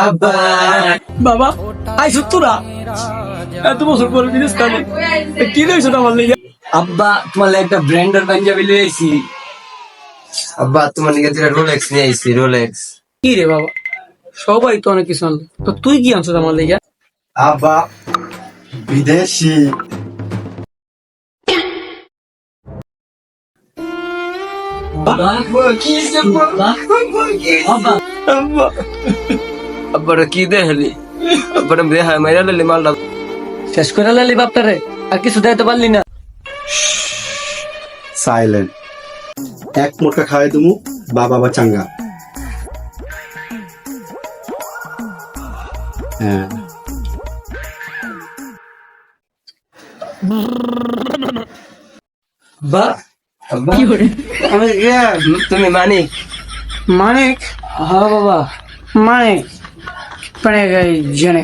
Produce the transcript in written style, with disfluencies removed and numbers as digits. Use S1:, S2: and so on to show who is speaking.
S1: আব্বা
S2: বাবা আইসো তোরা এত বছর পরে বিদেশ কানে কি রয়েছে আমার লেগে?
S1: আব্বা তোমার লাগে একটা ব্র্যান্ডের পাঞ্জাবি লিয়ে আইছি। আব্বা তোমার লিগে একটা রোলেক্স নিয়ে আইছি, রোলেক্স।
S2: কি রে বাবা, সবাই তো অনেক কিছু আনলো, তো তুই কি আনছো আমার লেগে?
S3: আব্বা বিদেশি।
S1: আব্বারা কি দেখালি? আব্বারা দেখায় মাইরা লালি মালটা।
S2: শেষ করে লালি বাপটারে, আর কিছু দেখাতে পারলি না?
S3: সাইলেন্ট। এক মোটকা খাওয়াই তুমি বাবা বা চাঙ্গা। হ্যাঁ
S1: বা আব্বা
S2: কি করে?
S1: আমি তুমি মানিক?
S2: মানিক?
S1: হ্যাঁ বাবা।
S2: মানিক মানে জনে